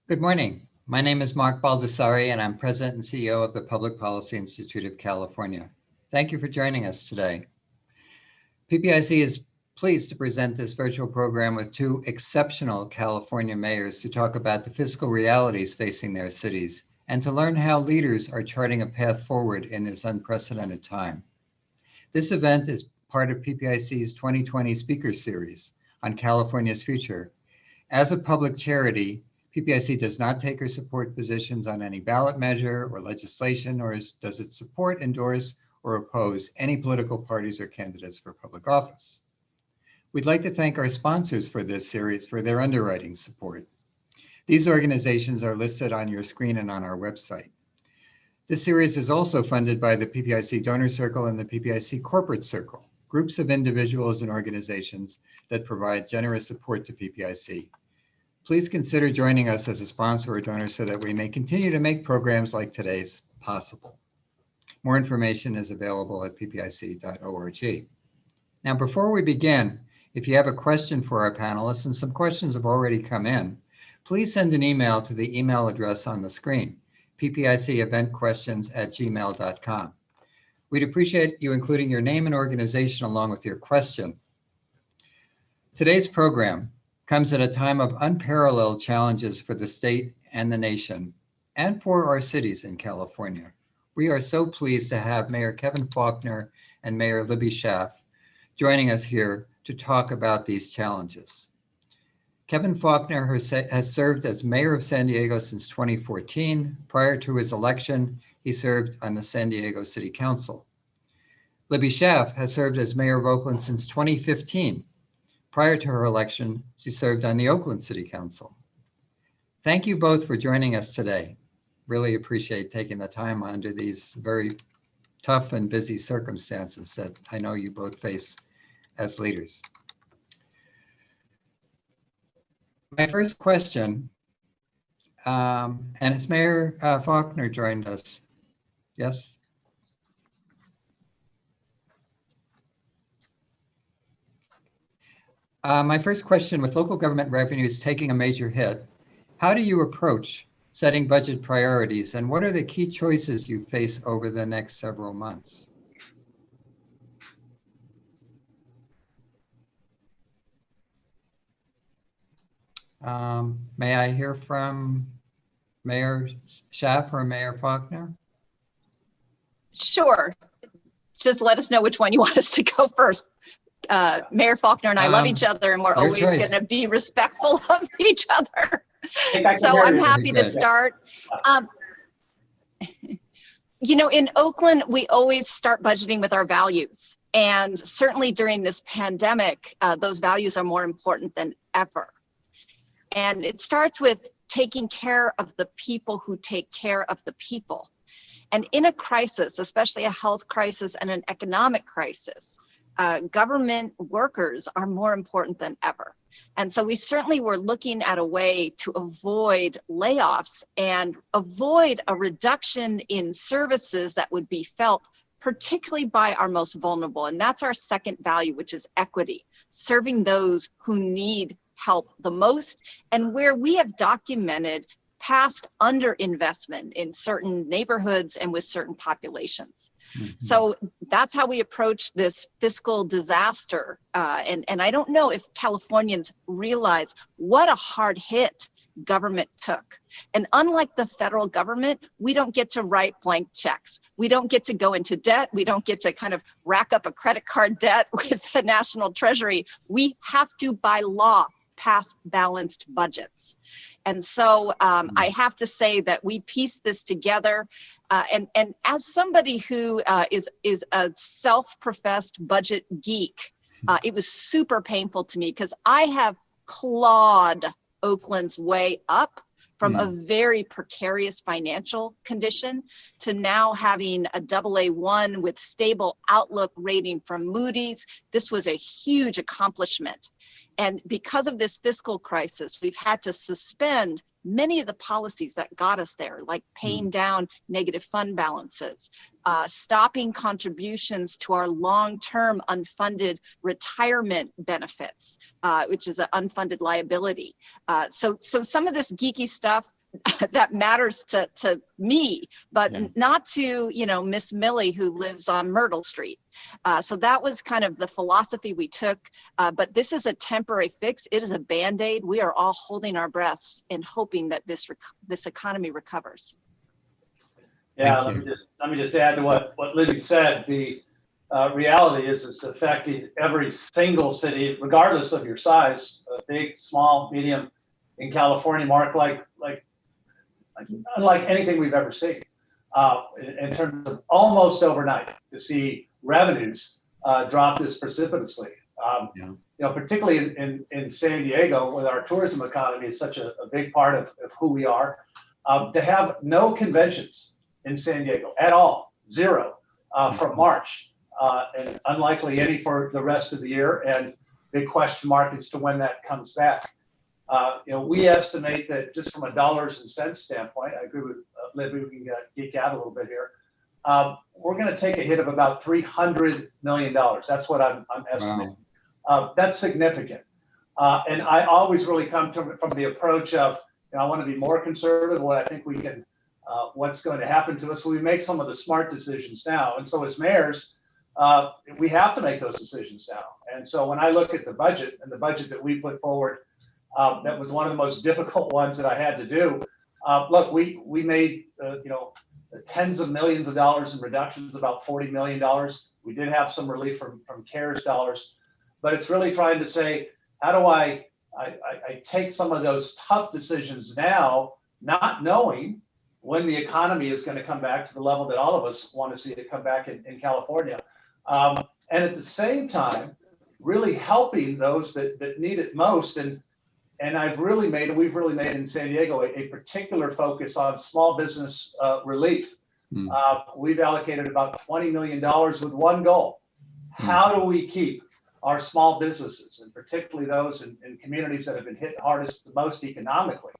Good morning. My name is Mark Baldassare, and I'm President and CEO of the Public Policy Institute of California. Thank you for joining us today. PPIC is pleased to present this virtual program with two exceptional California mayors to talk about the fiscal realities facing their cities and to learn how leaders are charting a path forward in this unprecedented time. This event is part of PPIC's 2020 Speaker Series on California's future. As a public charity, PPIC does not take or support positions on any ballot measure or legislation, nor does it support, endorse, or oppose any political parties or candidates for public office. We'd like to thank our sponsors for this series for their underwriting support. These organizations are listed on your screen and on our website. This series is also funded by the PPIC Donor Circle and the PPIC Corporate Circle, groups of individuals and organizations that provide generous support to PPIC. Please consider joining us as a sponsor or donor so that we may continue to make programs like today's possible. More information is available at ppic.org. Now, before we begin, if you have a question for our panelists, and some questions have already come in, please send an email to the email address on the screen, ppiceventquestions@gmail.com. We'd appreciate you including your name and organization along with your question. Today's program comes at a time of unparalleled challenges for the state and the nation, and for our cities in California. We are so pleased to have Mayor Kevin Faulconer and Mayor Libby Schaaf joining us here to talk about these challenges. Kevin Faulconer has served as mayor of San Diego since 2014. Prior to his election, he served on the San Diego City Council. Libby Schaaf has served as mayor of Oakland since 2015. Prior to her election, she served on the Oakland City Council. Thank you both for joining us today. Really appreciate taking the time under these very tough and busy circumstances that I know you both face as leaders. My first question, and has Mayor Faulconer joined us? Yes? My first question, with local government revenues taking a major hit, how do you approach setting budget priorities, and what are the key choices you face over the next several months? May I hear from Mayor Schaaf or Mayor Faulconer? Sure. Just let us know which one you want us to go first. Mayor Faulconer and I love each other, and we're always going to be respectful of each other. So I'm happy to start. You know, in Oakland, we always start budgeting with our values. And certainly during this pandemic, those values are more important than ever. And it starts with taking care of the people who take care of the people. And in a crisis, especially a health crisis and an economic crisis, government workers are more important than ever. And so we certainly were looking at a way to avoid layoffs and avoid a reduction in services that would be felt particularly by our most vulnerable. And that's our second value, which is equity, serving those who need help the most, and where we have documented past underinvestment in certain neighborhoods and with certain populations. Mm-hmm. So that's how we approach this fiscal disaster. And I don't know if Californians realize what a hard hit government took. And unlike the federal government, we don't get to write blank checks. We don't get to go into debt. We don't get to kind of rack up a credit card debt with the National Treasury. We have to, by law, pass balanced budgets. And so I have to say that we pieced this together. And as somebody who is a self-professed budget geek, it was super painful to me because I have clawed Oakland's way up from a very precarious financial condition to now having a AA1 with stable outlook rating from Moody's. This was a huge accomplishment. And because of this fiscal crisis, we've had to suspend many of the policies that got us there, like paying down negative fund balances, stopping contributions to our long-term unfunded retirement benefits, which is an unfunded liability. So some of this geeky stuff that matters to me, but Yeah. not to, Miss Millie who lives on Myrtle Street. So that was kind of the philosophy we took. But this is a temporary fix. It is a Band-Aid. We are all holding our breaths and hoping that this economy recovers. Yeah, let me just add to what Libby said. The reality is it's affecting every single city, regardless of your size, big, small, medium, in California, Mark, unlike anything we've ever seen, in terms of almost overnight to see revenues drop this precipitously. Particularly in San Diego, with our tourism economy is such a big part of who we are, to have no conventions in San Diego at all, zero from March, and unlikely any for the rest of the year, and big question mark as to when that comes back. We estimate that just from a dollars and cents standpoint, I agree with Libby, we can geek out a little bit here. We're going to take a hit of about $300 million. That's what I'm estimating. Wow. That's significant. And I always really come from the approach of, I want to be more conservative, what I think we can, what's going to happen to us. So we make some of the smart decisions now. And so as mayors, we have to make those decisions now. And so when I look at the budget and the budget that we put forward, that was one of the most difficult ones that I had to do. Look, we made tens of millions of dollars in reductions, about $40 million. We did have some relief from CARES dollars, but it's really trying to say, how do I take some of those tough decisions now, not knowing when the economy is going to come back to the level that all of us want to see it come back in California, and at the same time, really helping those that need it most. And we've really made in San Diego a particular focus on small business relief. We've allocated about $20 million with one goal. How do we keep our small businesses, and particularly those in communities that have been hit hardest the most economically,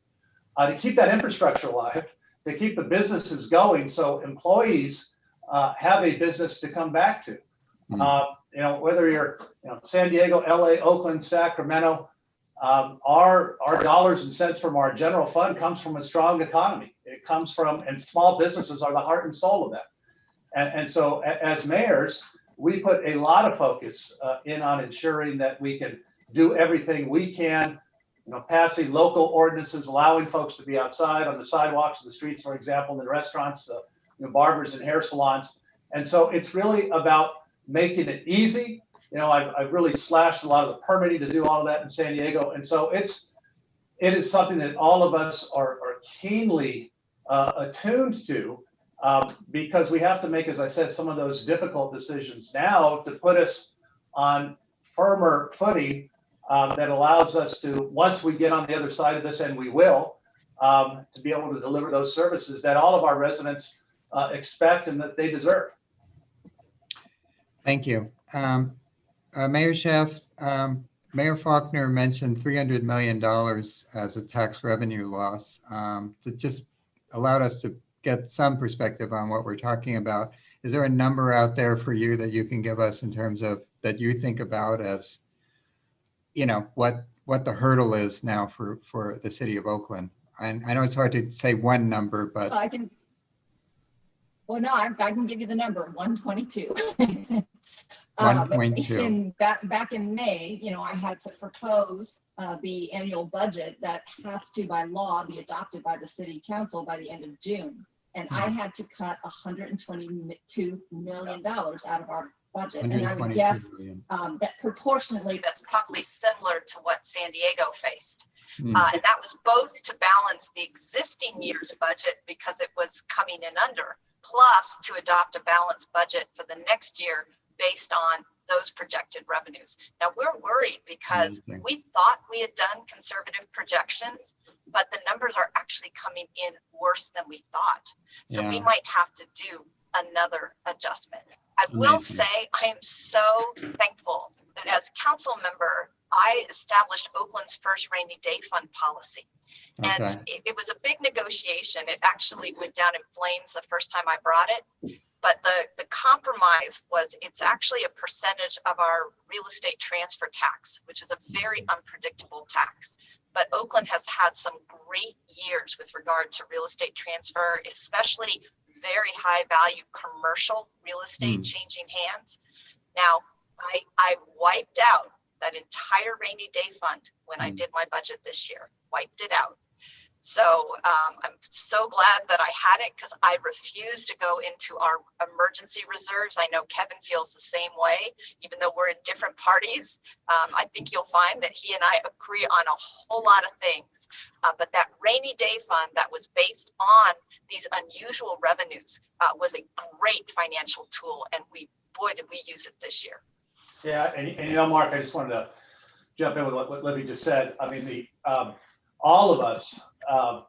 to keep that infrastructure alive, to keep the businesses going so employees have a business to come back to. Whether you're San Diego, LA, Oakland, Sacramento, our dollars and cents from our general fund comes from a strong economy. It comes from, and small businesses are the heart and soul of that. And so as mayors, we put a lot of focus in on ensuring that we can do everything we can, passing local ordinances, allowing folks to be outside on the sidewalks and the streets, for example, in restaurants, barbers and hair salons. And so it's really about making it easy. I've really slashed a lot of the permitting to do all of that in San Diego. And so it is something that all of us are keenly attuned to, because we have to make, as I said, some of those difficult decisions now to put us on firmer footing that allows us to, once we get on the other side of this, and we will, to be able to deliver those services that all of our residents expect and that they deserve. Thank you. Mayor Schaaf, Mayor Faulconer mentioned $300 million as a tax revenue loss. That just allowed us to get some perspective on what we're talking about. Is there a number out there for you that you can give us in terms of that you think about as, what the hurdle is now for the city of Oakland? And I know it's hard to say one number, but I can give you the number, 122. 1.2. Back in May, I had to propose the annual budget that has to, by law, be adopted by the city council by the end of June. And I had to cut $122 million out of our budget. And I would guess that proportionately, that's probably similar to what San Diego faced. And that was both to balance the existing year's budget because it was coming in under, plus to adopt a balanced budget for the next year based on those projected revenues. Now we're worried because we thought we had done conservative projections, but the numbers are actually coming in worse than we thought. So we might have to do another adjustment. I will say I am so thankful that as council member, I established Oakland's first rainy day fund policy. And it was a big negotiation. It actually went down in flames the first time I brought it. But the compromise was it's actually a percentage of our real estate transfer tax, which is a very unpredictable tax. but Oakland has had some great years with regard to real estate transfer, especially very high value commercial real estate changing hands. Now, I wiped out that entire rainy day fund when I did my budget this year, wiped it out. So I'm so glad that I had it, because I refuse to go into our emergency reserves. I know Kevin feels the same way, even though we're in different parties. I think you'll find that he and I agree on a whole lot of things. But that rainy day fund that was based on these unusual revenues was a great financial tool, and boy, did we use it this year. Yeah, and you know, Mark, I just wanted to jump in with what Libby just said. I mean, all of us,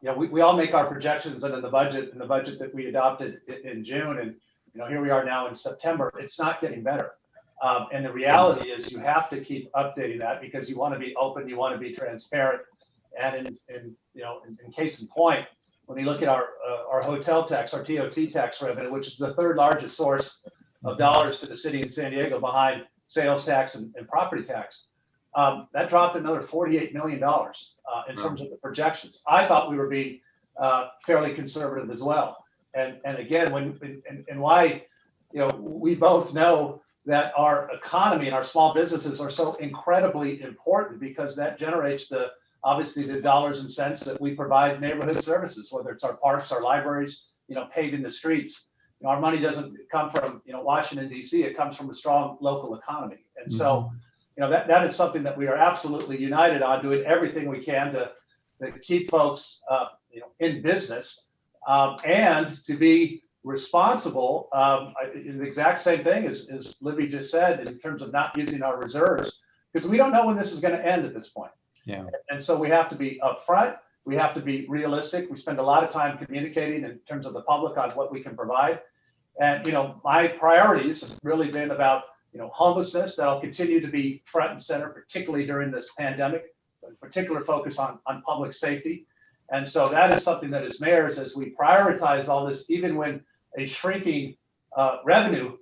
you know, we all make our projections under the budget, and the budget that we adopted in June, and you know, here we are now in September. It's not getting better, and the reality is you have to keep updating that, because you want to be open, you want to be transparent, and in case in point, when you look at our hotel tax, our TOT tax revenue, which is the third largest source of dollars to the city in San Diego behind sales tax and property tax, that dropped another $48 million in terms of the projections. I thought we were being fairly conservative as well. And again, why, you know, we both know that our economy and our small businesses are so incredibly important, because that generates obviously the dollars and cents that we provide neighborhood services, whether it's our parks, our libraries, you know, paving the streets. You know, our money doesn't come from, you know, Washington, D.C. It comes from a strong local economy. And so, you know, that is something that we are absolutely united on, doing everything we can to keep folks, you know, in business, and to be responsible. The exact same thing as Libby just said, in terms of not using our reserves, because we don't know when this is going to end at this point. Yeah. And so we have to be upfront. We have to be realistic. We spend a lot of time communicating in terms of the public on what we can provide. And, you know, my priorities have really been about, you know, homelessness. That'll continue to be front and center, particularly during this pandemic, a particular focus on public safety. And so that is something that as mayors, as we prioritize all this, even when a shrinking revenue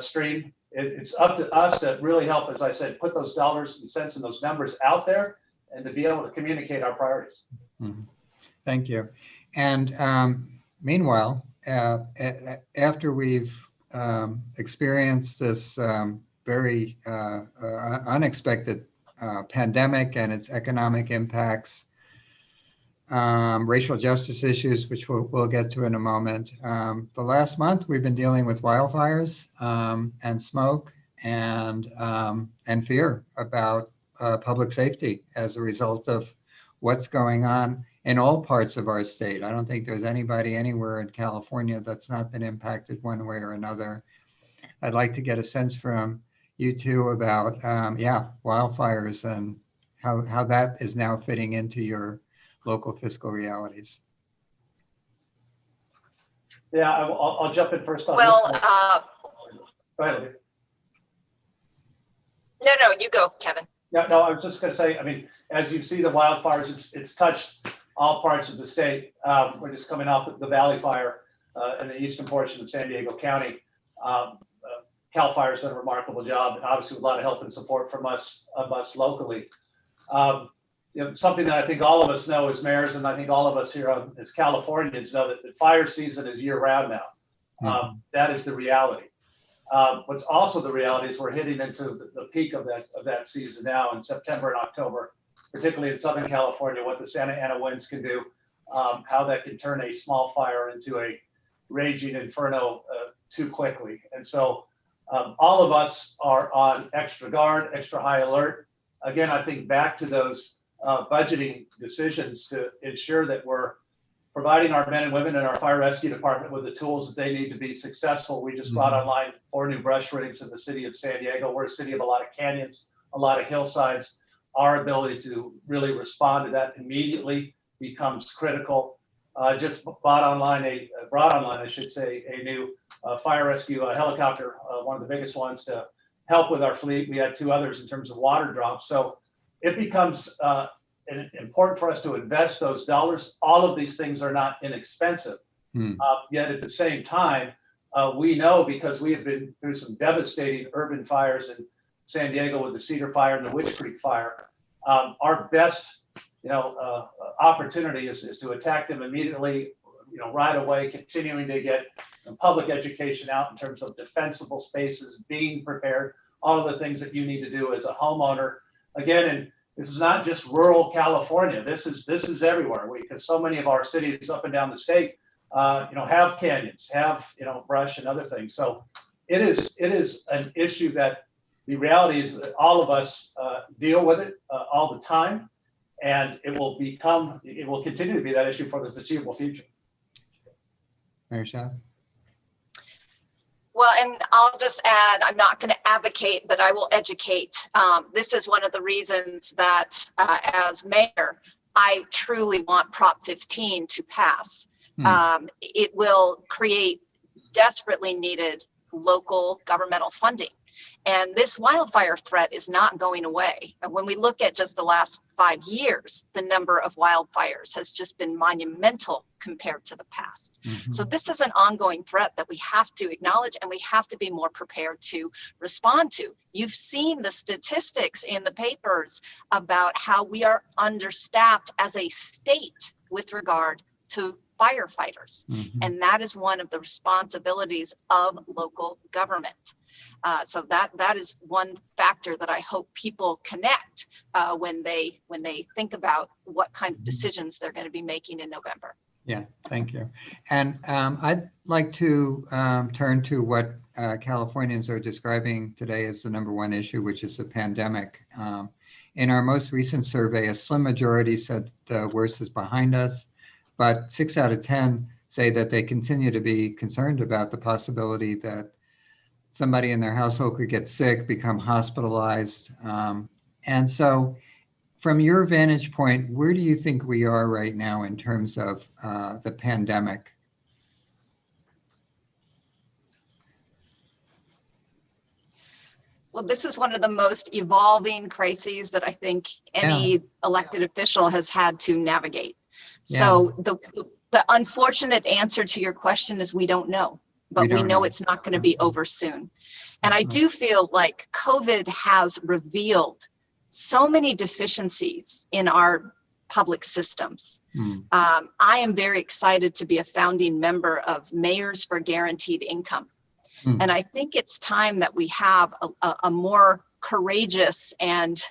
stream, it's up to us to really help, as I said, put those dollars and cents and those numbers out there, and to be able to communicate our priorities. Thank you. And meanwhile, after we've experienced this very unexpected pandemic and its economic impacts, racial justice issues, which we'll get to in a moment. The last month, we've been dealing with wildfires and smoke and fear about public safety as a result of what's going on in all parts of our state. I don't think there's anybody anywhere in California that's not been impacted one way or another. I'd like to get a sense from you two about, wildfires and how that is now fitting into your local fiscal realities. Yeah, I'll jump in first on well, this. Go ahead. No, you go, Kevin. Yeah, no, I was just going to say, I mean, as you see the wildfires, it's touched all parts of the state. We're just coming off the Valley Fire in the eastern portion of San Diego County. Cal Fire's done a remarkable job, and obviously with a lot of help and support from us locally. You know, something that I think all of us know as mayors, and I think all of us here as Californians know, that the fire season is year-round now. That is the reality. What's also the reality is we're hitting into the peak of that season now in September and October, particularly in Southern California, what the Santa Ana winds can do, how that can turn a small fire into a raging inferno too quickly. And so all of us are on extra guard, extra high alert. Again, I think back to those budgeting decisions to ensure that we're providing our men and women in our fire rescue department with the tools that they need to be successful. We just brought online 4 new brush rigs in the city of San Diego. We're a city of a lot of canyons, a lot of hillsides. Our ability to really respond to that immediately becomes critical. Just brought online, I should say, a new fire rescue helicopter, one of the biggest ones to help with our fleet. We had 2 others in terms of water drops. So it becomes important for us to invest those dollars. All of these things are not inexpensive. Yet at the same time, we know, because we have been through some devastating urban fires in San Diego with the Cedar Fire and the Witch Creek Fire, our best opportunity is to attack them immediately, right away, continuing to get public education out in terms of defensible spaces, being prepared, all of the things that you need to do as a homeowner. Again, and this is not just rural California. This is everywhere, because so many of our cities up and down the state, have canyons, have brush and other things. So it is an issue that the reality is that all of us deal with it all the time, and it will continue to be that issue for the foreseeable future. Mayor Schaaf? Well, and I'll just add, I'm not going to advocate, but I will educate. This is one of the reasons that as mayor, I truly want Prop 15 to pass. It will create desperately needed local governmental funding. And this wildfire threat is not going away. And when we look at just the last 5 years, the number of wildfires has just been monumental compared to the past. So this is an ongoing threat that we have to acknowledge, and we have to be more prepared to respond to. You've seen the statistics in the papers about how we are understaffed as a state with regard to firefighters. And that is one of the responsibilities of local government. So that is one factor that I hope people connect when they think about what kind of decisions they're going to be making in November. Yeah, thank you. And I'd like to turn to what Californians are describing today as the #1 issue, which is the pandemic. In our most recent survey, a slim majority said the worst is behind us, but 6 out of 10 say that they continue to be concerned about the possibility that somebody in their household could get sick, become hospitalized. And so from your vantage point, where do you think we are right now in terms of the pandemic? Well, this is one of the most evolving crises that I think any elected official has had to navigate. So the unfortunate answer to your question is we don't know, but we know it's not going to be over soon. And I do feel like COVID has revealed so many deficiencies in our public systems. I am very excited to be a founding member of Mayors for Guaranteed Income. And I think it's time that we have a more courageous and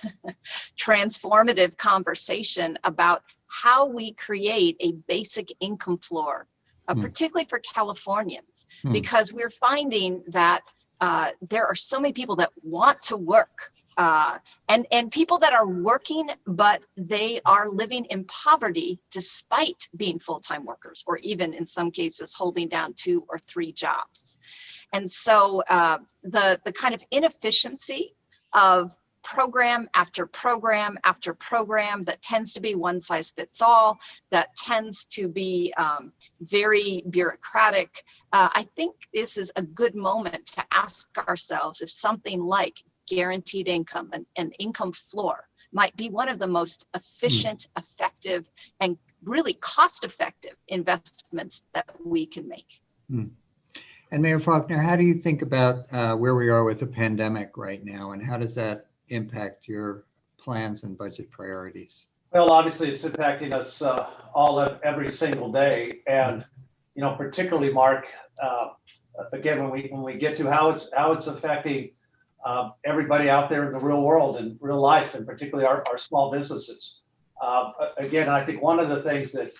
transformative conversation about how we create a basic income floor, particularly for Californians, because we're finding that there are so many people that want to work and people that are working, but they are living in poverty despite being full-time workers, or even in some cases holding down 2 or 3 jobs. And so the kind of inefficiency of program after program after program that tends to be one size fits all, that tends to be very bureaucratic. I think this is a good moment to ask ourselves if something like guaranteed income, an income floor, might be one of the most efficient, effective, and really cost-effective investments that we can make. And Mayor Faulconer, how do you think about where we are with the pandemic right now, and how does that impact your plans and budget priorities? Well, obviously it's impacting us all every single day, and particularly, Mark, again, when we get to how it's affecting everybody out there in the real world and real life, and particularly our small businesses. Again, I think one of the things that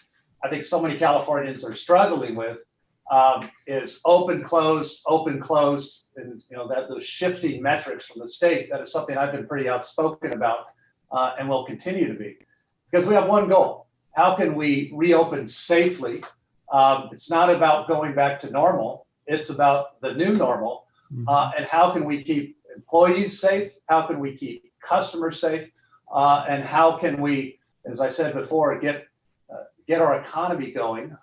I think so many Californians are struggling with is open, closed, and that those shifting metrics from the state. That is something I've been pretty outspoken about, and will continue to be, because we have one goal: how can we reopen safely? It's not about going back to normal; it's about the new normal, and how can we keep employees safe? How can we keep customers safe? And how can we, as I said before, get our economy going?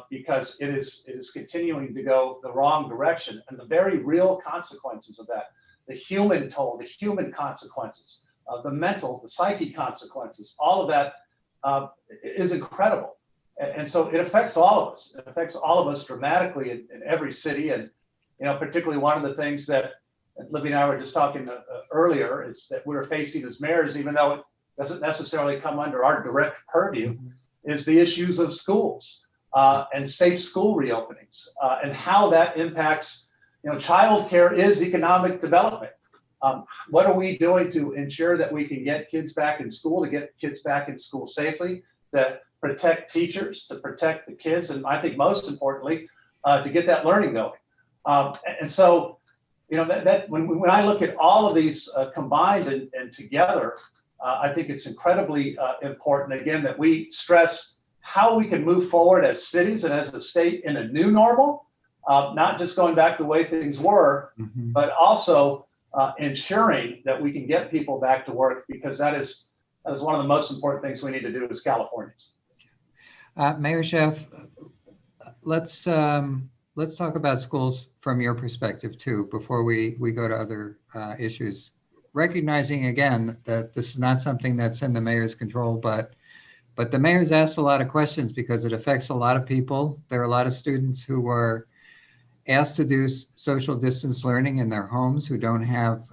Because it is continuing to go the wrong direction, and the very real consequences of that, the human toll, the human consequences, the mental, the psychic consequences, all of that is incredible. And so it affects all of us. It affects all of us dramatically in every city. And particularly one of the things that Libby and I were just talking earlier is that we're facing as mayors, even though doesn't necessarily come under our direct purview, is the issues of schools and safe school reopenings and how that impacts, childcare is economic development. What are we doing to ensure that we can get kids back in school, to get kids back in school safely, to protect teachers, to protect the kids, and I think most importantly, to get that learning going. And so, that when I look at all of these combined and together, I think it's incredibly important, again, that we stress how we can move forward as cities and as a state in a new normal, not just going back to the way things were, but also ensuring that we can get people back to work, because that is one of the most important things we need to do as Californians. Mayor Schaaf, let's talk about schools from your perspective too, before we go to other issues. Recognizing again that this is not something that's in the mayor's control, but the mayor's asked a lot of questions because it affects a lot of people. There are a lot of students who are asked to do social distance learning in their homes who don't have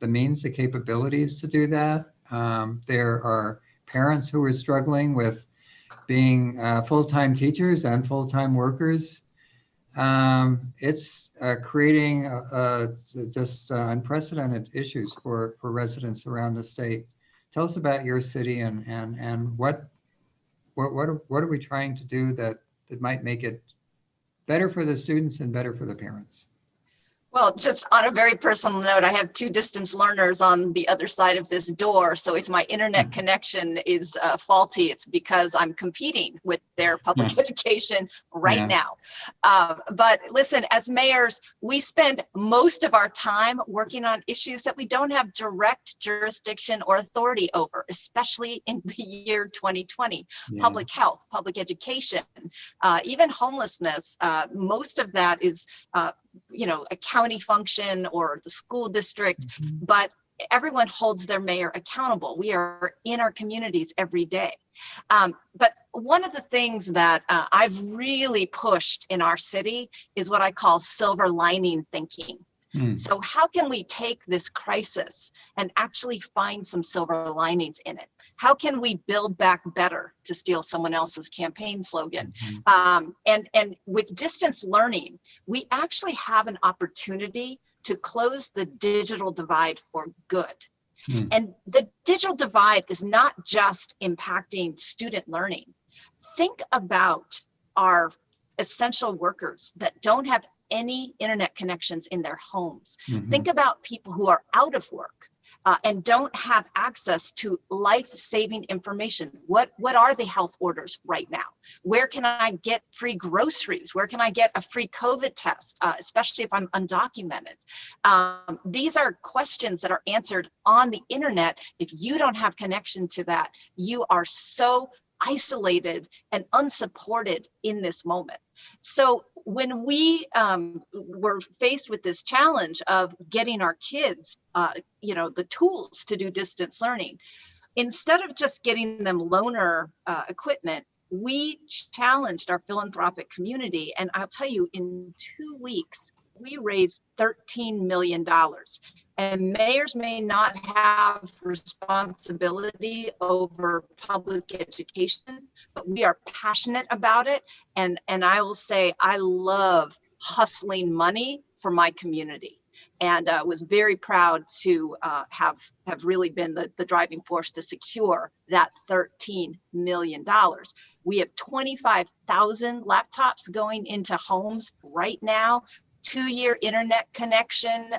the means, the capabilities to do that. There are parents who are struggling with being full-time teachers and full-time workers. It's creating just unprecedented issues for residents around the state. Tell us about your city and what are we trying to do that might make it better for the students and better for the parents? Well, just on a very personal note, I have 2 distance learners on the other side of this door. So if my internet connection is faulty, it's because I'm competing with their public education right now. But listen, as mayors, we spend most of our time working on issues that we don't have direct jurisdiction or authority over, especially in the year 2020. Public health, public education, even homelessness. Most of that is a county function or the school district, but everyone holds their mayor accountable. We are in our communities every day. But one of the things that I've really pushed in our city is what I call silver lining thinking. So how can we take this crisis and actually find some silver linings in it? How can we build back better, to steal someone else's campaign slogan? And with distance learning, we actually have an opportunity to close the digital divide for good. And the digital divide is not just impacting student learning. Think about our essential workers that don't have any internet connections in their homes. Think about people who are out of work and don't have access to life-saving information. What are the health orders right now? Where can I get free groceries? Where can I get a free COVID test, especially if I'm undocumented? These are questions that are answered on the internet. If you don't have connection to that, you are so isolated and unsupported in this moment. So when we were faced with this challenge of getting our kids, the tools to do distance learning, instead of just getting them loaner equipment, we challenged our philanthropic community. And I'll tell you, in 2 weeks, we raised $13 million. And mayors may not have responsibility over public education, but we are passionate about it. And I will say, I love hustling money for my community. And was very proud to have really been the driving force to secure that $13 million. We have 25,000 laptops going into homes right now. 2-year internet connection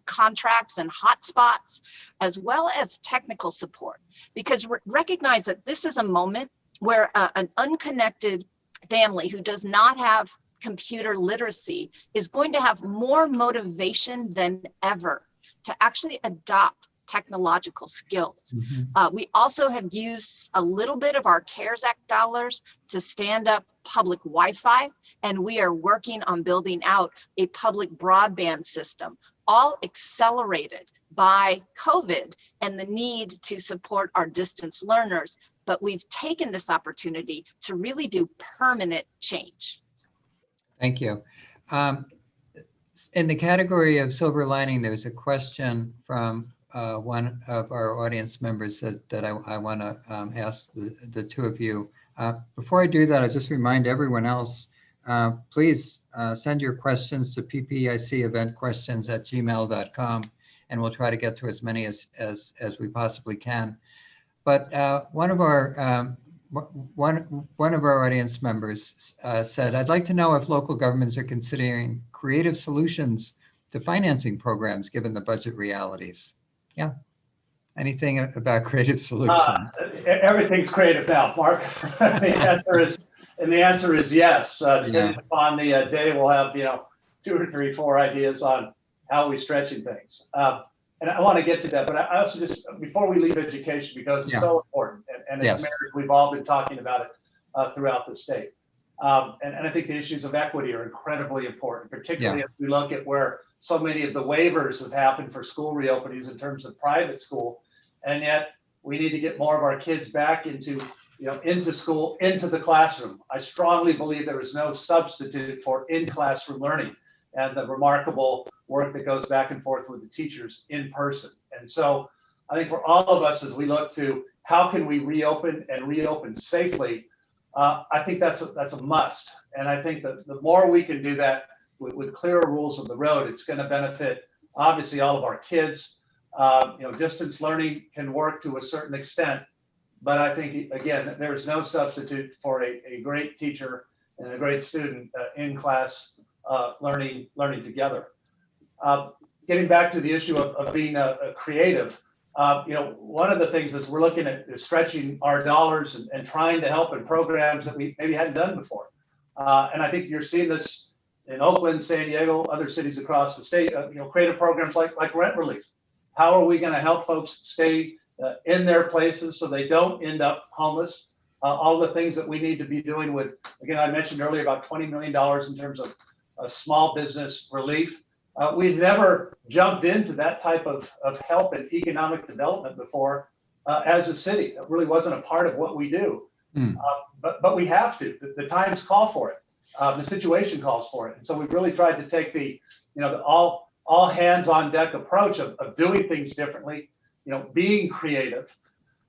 contracts and hotspots, as well as technical support. Because recognize that this is a moment where an unconnected family who does not have computer literacy is going to have more motivation than ever to actually adopt technological skills. We also have used a little bit of our CARES Act dollars to stand up public Wi-Fi, and we are working on building out a public broadband system, all accelerated by COVID and the need to support our distance learners. But we've taken this opportunity to really do permanent change. Thank you. In the category of silver lining, there's a question from one of our audience members that I want to ask the two of you. Before I do that, I'll just remind everyone else, please send your questions to ppiceventquestions@gmail.com, and we'll try to get to as many as we possibly can. But one of our audience members said, "I'd like to know if local governments are considering creative solutions to financing programs given the budget realities." Yeah. Anything about creative solutions? Everything's creative now, Mark. The answer is yes. Depending upon the day, we'll have 2 or 3, 4 ideas on how we're stretching things. And I want to get to that, but I also just, before we leave education, because it's so important, and as mayors, we've all been talking about it throughout the state. And I think the issues of equity are incredibly important, particularly as we look at where so many of the waivers have happened for school reopenings in terms of private school. And yet we need to get more of our kids back into school, into the classroom. I strongly believe there is no substitute for in-classroom learning and the remarkable work that goes back and forth with the teachers in person. And so I think for all of us, as we look to how can we reopen and reopen safely, I think that's a must. And I think that the more we can do that with clearer rules of the road, it's going to benefit obviously all of our kids. Distance learning can work to a certain extent, but I think again, there is no substitute for a great teacher and a great student in class learning together. Getting back to the issue of being a creative, one of the things is we're looking at is stretching our dollars and trying to help in programs that we maybe hadn't done before. And I think you're seeing this in Oakland, San Diego, other cities across the state, creative programs like rent relief. How are we going to help folks stay in their places so they don't end up homeless? All the things that we need to be doing with, again, I mentioned earlier about $20 million in terms of small business relief. We've never jumped into that type of help and economic development before as a city. It really wasn't a part of what we do, but we have to. The times call for it. The situation calls for it. And so we've really tried to take the all hands on deck approach of doing things differently, being creative.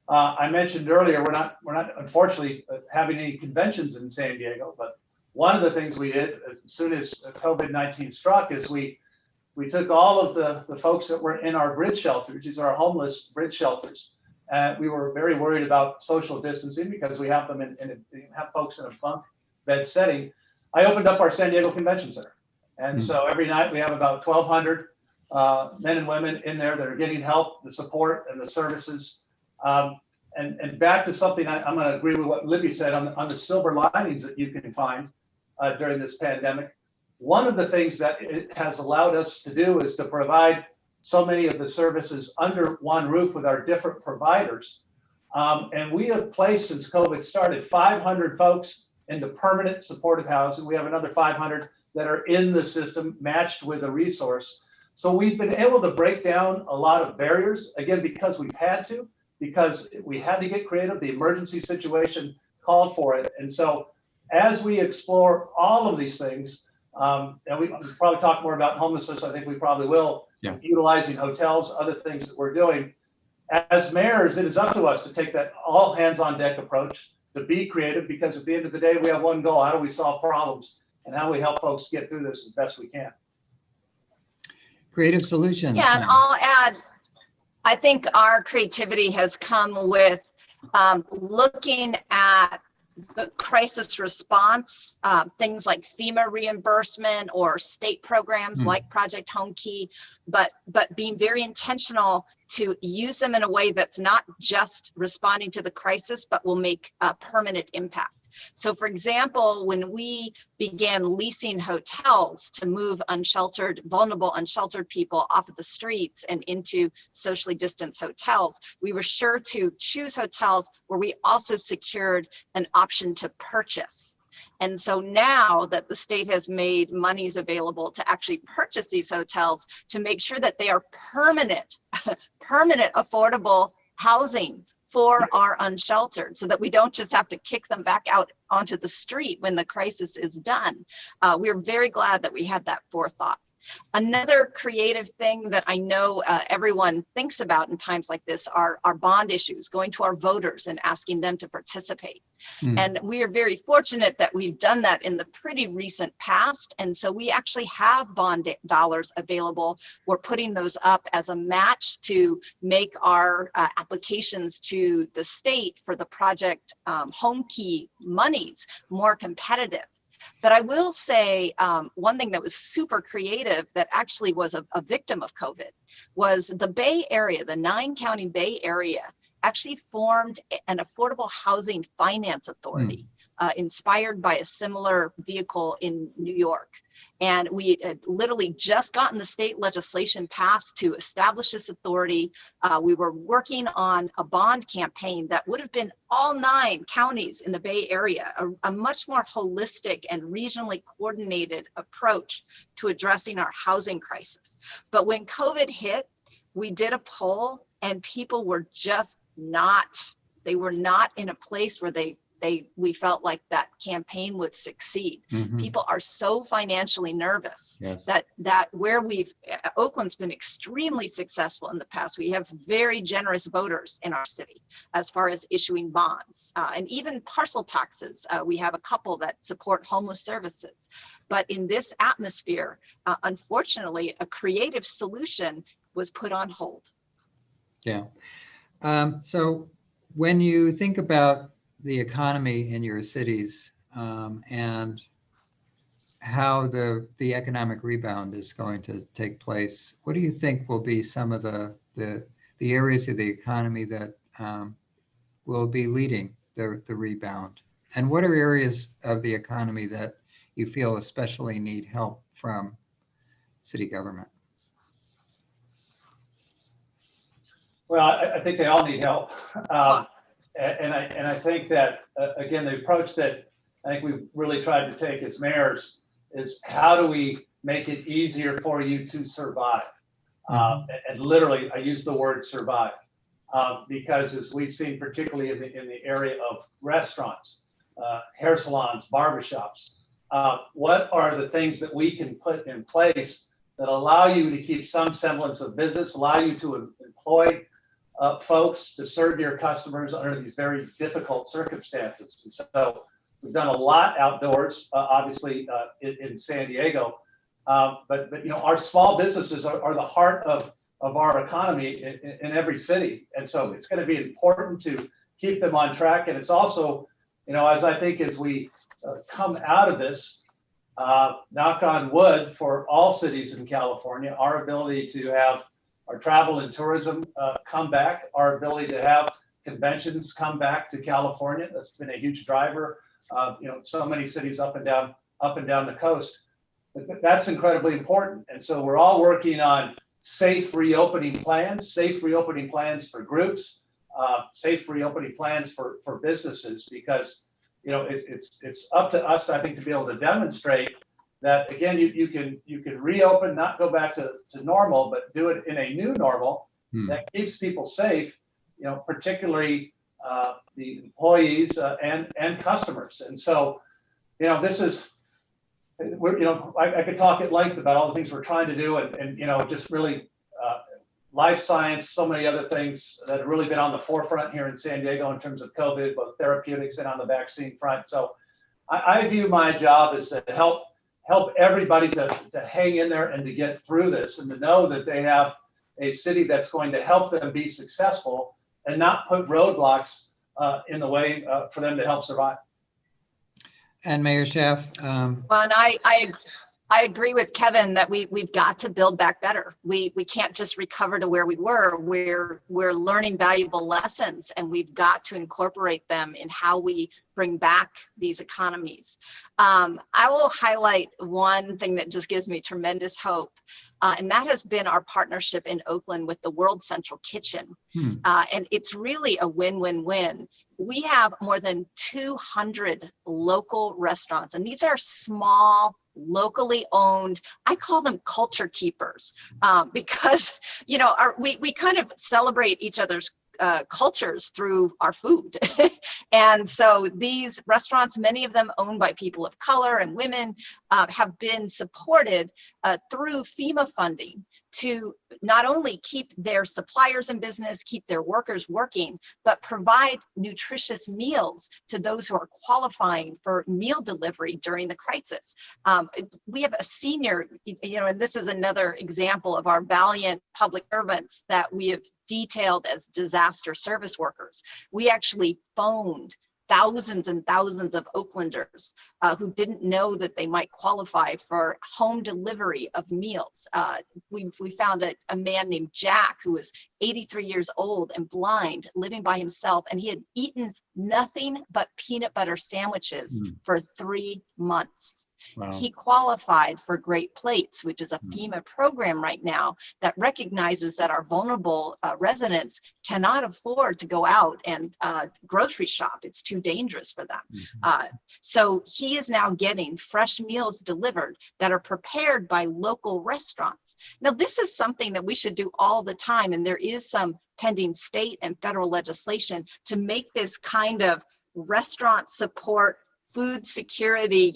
I mentioned earlier, we're not unfortunately having any conventions in San Diego, but one of the things we did as soon as COVID-19 struck is we took all of the folks that were in our bridge shelters, these are our homeless bridge shelters, and we were very worried about social distancing because we have them have folks in a bunk bed setting. I opened up our San Diego Convention Center. And so every night we have about 1,200 men and women in there that are getting help, the support, and the services. And back to something I'm going to agree with what Libby said on the silver linings that you can find during this pandemic. One of the things that it has allowed us to do is to provide so many of the services under one roof with our different providers. And we have placed, since COVID started, 500 folks into permanent supportive housing. We have another 500 that are in the system matched with a resource. So we've been able to break down a lot of barriers, again, because we've had to, because we had to get creative. The emergency situation called for it. And so as we explore all of these things, and we'll probably talk more about homelessness, I think we probably will, utilizing hotels, other things that we're doing. As mayors, it is up to us to take that all hands on deck approach, to be creative, because at the end of the day, we have one goal: how do we solve problems and how do we help folks get through this as best we can? Creative solutions. Yeah, and I'll add, I think our creativity has come with looking at the crisis response, things like FEMA reimbursement or state programs like Project Home Key, but being very intentional to use them in a way that's not just responding to the crisis, but will make a permanent impact. So for example, when we began leasing hotels to move vulnerable unsheltered people off of the streets and into socially distanced hotels, we were sure to choose hotels where we also secured an option to purchase. And so now that the state has made monies available to actually purchase these hotels, to make sure that they are permanent affordable housing for our unsheltered, so that we don't just have to kick them back out onto the street when the crisis is done. We're very glad that we had that forethought. Another creative thing that I know everyone thinks about in times like this are bond issues, going to our voters and asking them to participate. And we are very fortunate that we've done that in the pretty recent past. And so we actually have bond dollars available. We're putting those up as a match to make our applications to the state for the project home key monies more competitive. But I will say one thing that was super creative that actually was a victim of COVID was the Bay Area, the 9-county Bay Area, actually formed an affordable housing finance authority inspired by a similar vehicle in New York. And we had literally just gotten the state legislation passed to establish this authority. We were working on a bond campaign that would have been all 9 counties in the Bay Area, a much more holistic and regionally coordinated approach to addressing our housing crisis. But when COVID hit, we did a poll and people were just they were not in a place where we felt like that campaign would succeed. People are so financially nervous that where Oakland's been extremely successful in the past. We have very generous voters in our city as far as issuing bonds and even parcel taxes. We have a couple that support homeless services. But in this atmosphere, unfortunately, a creative solution was put on hold. Yeah. So when you think about the economy in your cities and how the economic rebound is going to take place, what do you think will be some of the areas of the economy that will be leading the rebound? And what are areas of the economy that you feel especially need help from city government? Well, I think they all need help. And I think that, again, the approach that I think we've really tried to take as mayors is how do we make it easier for you to survive? And literally, I use the word survive because as we've seen, particularly in the area of restaurants, hair salons, barbershops, what are the things that we can put in place that allow you to keep some semblance of business, allow you to employ folks to serve your customers under these very difficult circumstances. And so we've done a lot outdoors, obviously in San Diego, but our small businesses are the heart of our economy in every city. And so it's going to be important to keep them on track. And it's also, as I think as we come out of this, knock on wood for all cities in California, our ability to have our travel and tourism come back, our ability to have conventions come back to California. That's been a huge driver. So many cities up and down the coast. But that's incredibly important. And so we're all working on safe reopening plans for groups, safe reopening plans for businesses, because it's up to us, I think, to be able to demonstrate that, again, you can reopen, not go back to normal, but do it in a new normal that keeps people safe, particularly the employees and customers. And so, this is, I could talk at length about all the things we're trying to do and just really life science, so many other things that have really been on the forefront here in San Diego in terms of COVID, both therapeutics and on the vaccine front. So I view my job as to help everybody to hang in there and to get through this and to know that they have a city that's going to help them be successful and not put roadblocks in the way for them to help survive. And Mayor Schaaf. Well, and I agree with Kevin that we've got to build back better. We can't just recover to where we were. We're learning valuable lessons, and we've got to incorporate them in how we bring back these economies. I will highlight one thing that just gives me tremendous hope, and that has been our partnership in Oakland with the World Central Kitchen. And it's really a win-win-win. We have more than 200 local restaurants, and these are small, locally owned. I call them culture keepers because we kind of celebrate each other's cultures through our food. And so these restaurants, many of them owned by people of color and women, have been supported through FEMA funding to not only keep their suppliers in business, keep their workers working, but provide nutritious meals to those who are qualifying for meal delivery during the crisis. We have a senior, and this is another example of our valiant public servants that we have detailed as disaster service workers. We actually phoned thousands and thousands of Oaklanders who didn't know that they might qualify for home delivery of meals. We found a man named Jack who was 83 years old and blind, living by himself, and he had eaten nothing but peanut butter sandwiches for 3 months. Wow. He qualified for Great Plates, which is a FEMA program right now that recognizes that our vulnerable residents cannot afford to go out and grocery shop. It's too dangerous for them. So he is now getting fresh meals delivered that are prepared by local restaurants. Now, this is something that we should do all the time, and there is some pending state and federal legislation to make this kind of restaurant support, food security,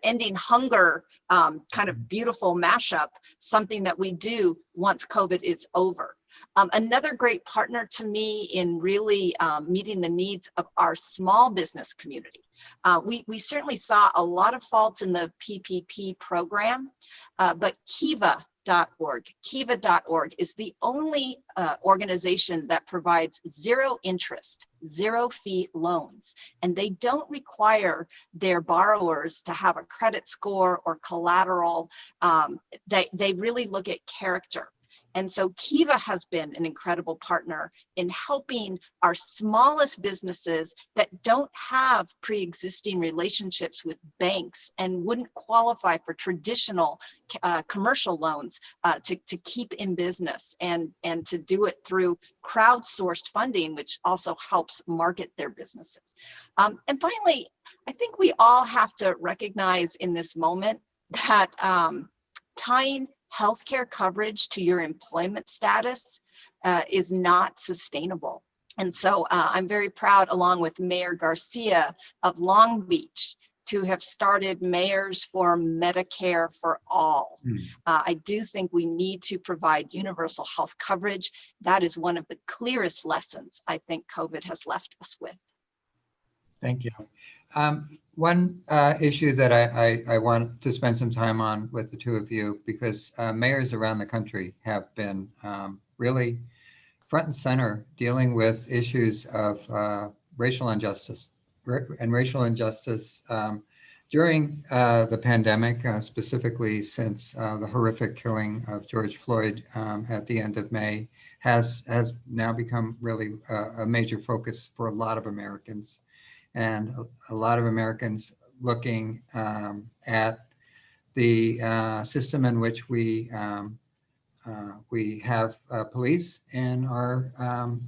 ending hunger kind of beautiful mashup, something that we do once COVID is over. Another great partner to me in really meeting the needs of our small business community. We certainly saw a lot of faults in the PPP program, but Kiva.org is the only organization that provides zero interest, zero fee loans, and they don't require their borrowers to have a credit score or collateral. They really look at character. And so Kiva has been an incredible partner in helping our smallest businesses that don't have pre-existing relationships with banks and wouldn't qualify for traditional commercial loans to keep in business and to do it through crowdsourced funding, which also helps market their businesses. And finally, I think we all have to recognize in this moment that tying healthcare coverage to your employment status is not sustainable. And so I'm very proud, along with Mayor Garcia of Long Beach, to have started Mayors for Medicare for All. I do think we need to provide universal health coverage. That is one of the clearest lessons I think COVID has left us with. Thank you. One issue that I want to spend some time on with the two of you, because mayors around the country have been really front and center dealing with issues of racial injustice during the pandemic, specifically since the horrific killing of George Floyd at the end of May has now become really a major focus for a lot of Americans. And a lot of Americans looking at the system in which we have police in our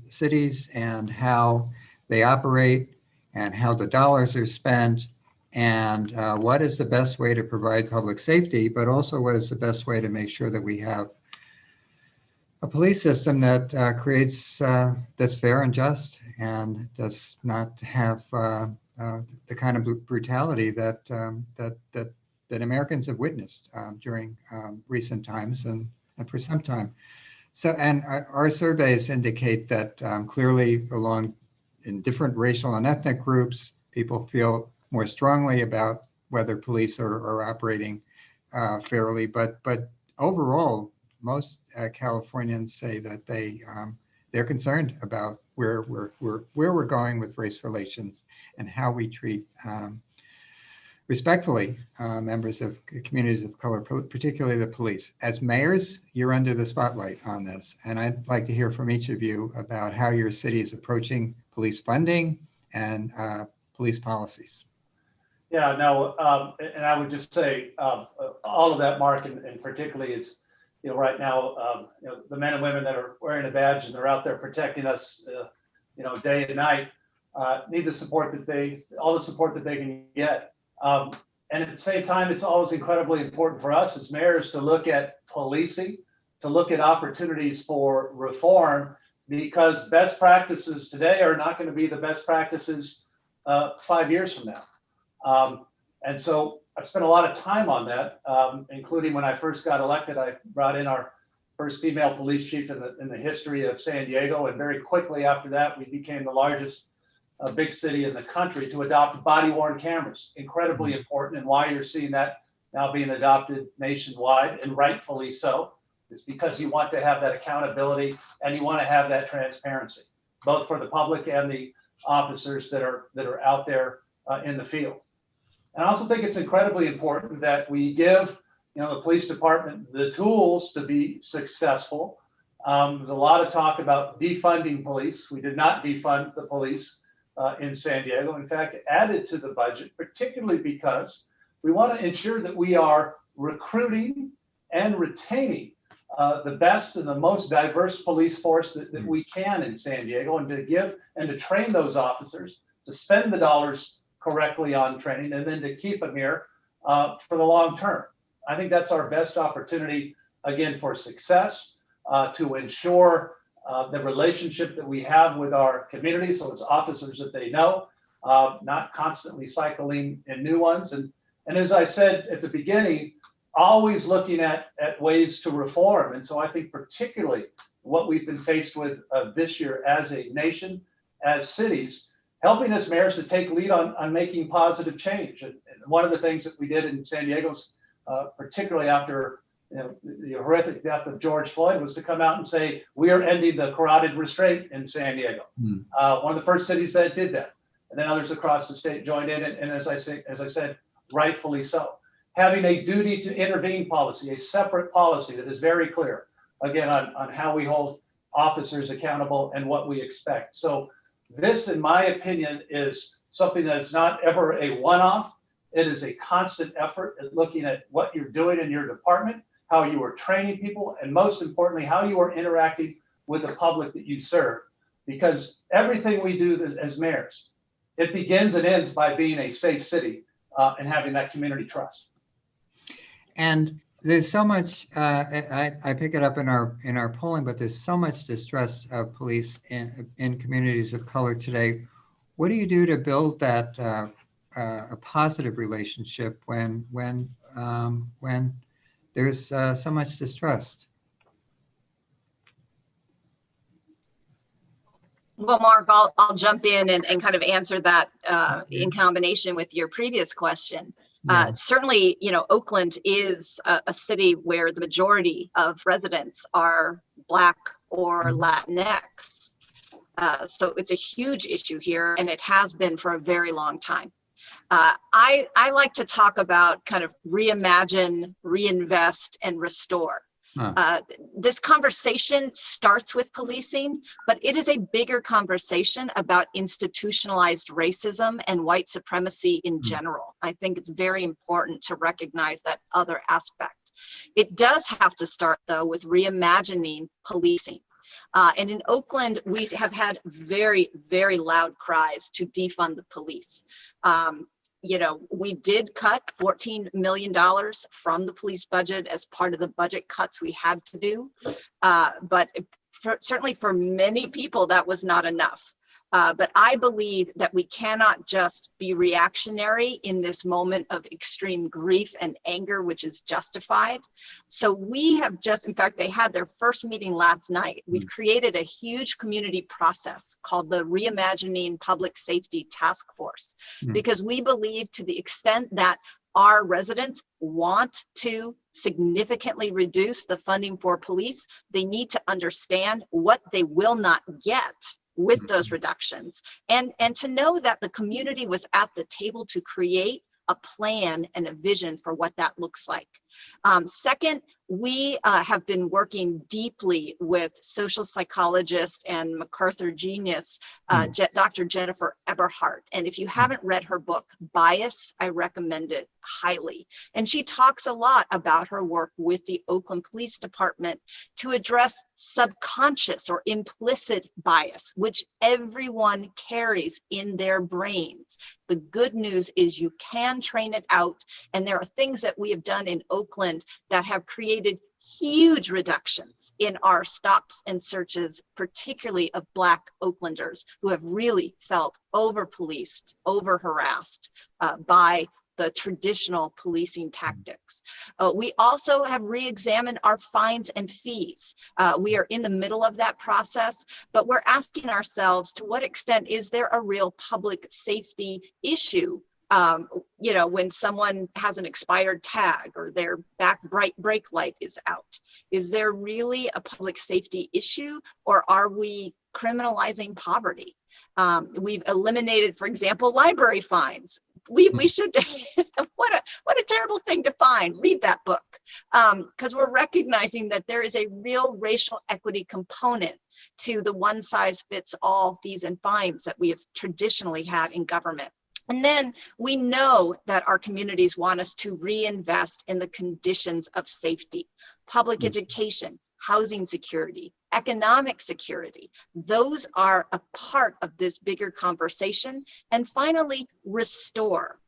cities and how they operate and how the dollars are spent and what is the best way to provide public safety, but also what is the best way to make sure that we have a police system that creates that's fair and just and does not have the kind of brutality that Americans have witnessed during recent times and for some time. So, and our surveys indicate that clearly in different racial and ethnic groups, people feel more strongly about whether police are operating fairly, but overall, most Californians say that they're concerned about where we're going with race relations and how we treat respectfully members of communities of color, particularly the police. As mayors, you're under the spotlight on this, and I'd like to hear from each of you about how your city is approaching police funding and police policies. Yeah, no, and I would just say all of that, Mark, and particularly is, right now, the men and women that are wearing a badge and they're out there protecting us, day and night, need the support all the support that they can get. And at the same time, it's always incredibly important for us as mayors to look at policing, to look at opportunities for reform because best practices today are not going to be the best practices 5 years from now. And so I spent a lot of time on that, including when I first got elected. I brought in our first female police chief in the history of San Diego, and very quickly after that, we became the largest big city in the country to adopt body-worn cameras. Incredibly important, and why you're seeing that now being adopted nationwide, and rightfully so, is because you want to have that accountability and you want to have that transparency, both for the public and the officers that are out there in the field. And I also think it's incredibly important that we give the police department the tools to be successful. There's a lot of talk about defunding police. We did not defund the police in San Diego. In fact, added to the budget, particularly because we want to ensure that we are recruiting and retaining the best and the most diverse police force that we can in San Diego, and to give and to train those officers, to spend the dollars correctly on training, and then to keep them here for the long term. I think that's our best opportunity, again, for success, to ensure the relationship that we have with our community, so it's officers that they know, not constantly cycling in new ones. And as I said at the beginning, always looking at ways to reform. And so I think particularly what we've been faced with this year as a nation, as cities, helping us mayors to take lead on making positive change. And one of the things that we did in San Diego's, particularly after the horrific death of George Floyd, was to come out and say, we are ending the carotid restraint in San Diego. One of the first cities that did that. And then others across the state joined in. And as I said, rightfully so. Having a duty to intervene policy, a separate policy that is very clear, again, on how we hold officers accountable and what we expect. So this, in my opinion, is something that is not ever a one-off. It is a constant effort at looking at what you're doing in your department, how you are training people, and most importantly, how you are interacting with the public that you serve. Because everything we do as mayors, it begins and ends by being a safe city and having that community trust. And there's so much, I pick it up in our polling, but there's so much distrust of police in communities of color today. What do you do to build that a positive relationship when there's so much distrust? Well, Mark, I'll jump in and kind of answer that in combination with your previous question. Certainly, Oakland is a city where the majority of residents are Black or Latinx. So it's a huge issue here, and it has been for a very long time. I like to talk about kind of reimagine, reinvest, and restore. This conversation starts with policing, but it is a bigger conversation about institutionalized racism and white supremacy in general. I think it's very important to recognize that other aspect. It does have to start, though, with reimagining policing. And in Oakland, we have had very, very loud cries to defund the police. We did cut $14 million from the police budget as part of the budget cuts we had to do. But certainly for many people, that was not enough. But I believe that we cannot just be reactionary in this moment of extreme grief and anger, which is justified. So we have in fact, they had their first meeting last night. We've created a huge community process called the Reimagining Public Safety Task Force, because we believe, to the extent that our residents want to significantly reduce the funding for police, they need to understand what they will not get with those reductions, and to know that the community was at the table to create a plan and a vision for what that looks like. Second, we have been working deeply with social psychologist and MacArthur genius, Dr. Jennifer Eberhardt. And if you haven't read her book, Bias, I recommend it highly. And she talks a lot about her work with the Oakland Police Department to address subconscious or implicit bias, which everyone carries in their brains. The good news is you can train it out. And there are things that we have done in Oakland that have created huge reductions in our stops and searches, particularly of Black Oaklanders who have really felt over-policed, over-harassed by the traditional policing tactics. We also have re-examined our fines and fees. We are in the middle of that process, but we're asking ourselves, to what extent is there a real public safety issue? When someone has an expired tag or their back brake light is out, is there really a public safety issue, or are we criminalizing poverty? We've eliminated, for example, library fines. We should, what a terrible thing to find. Read that book, because we're recognizing that there is a real racial equity component to the one size fits all fees and fines that we have traditionally had in government. And then we know that our communities want us to reinvest in the conditions of safety, public education, housing security, economic security. Those are a part of this bigger conversation. And finally, restore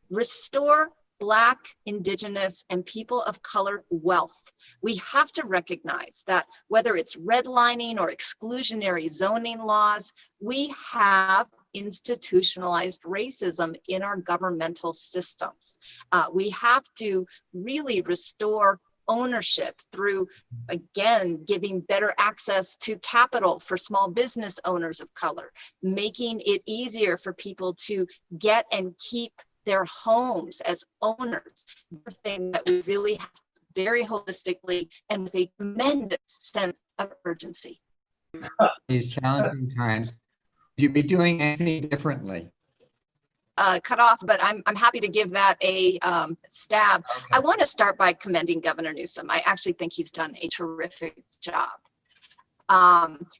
Black, Indigenous, and people of color wealth. We have to recognize that whether it's redlining or exclusionary zoning laws, we have institutionalized racism in our governmental systems. We have to really restore ownership through, again, giving better access to capital for small business owners of color, making it easier for people to get and keep their homes as owners, thing that we really have very holistically and with a tremendous sense of urgency. These challenging times, would you be doing anything differently? Cut off, but I'm happy to give that a stab. Okay. I want to start by commending Governor Newsom. I actually think he's done a terrific job.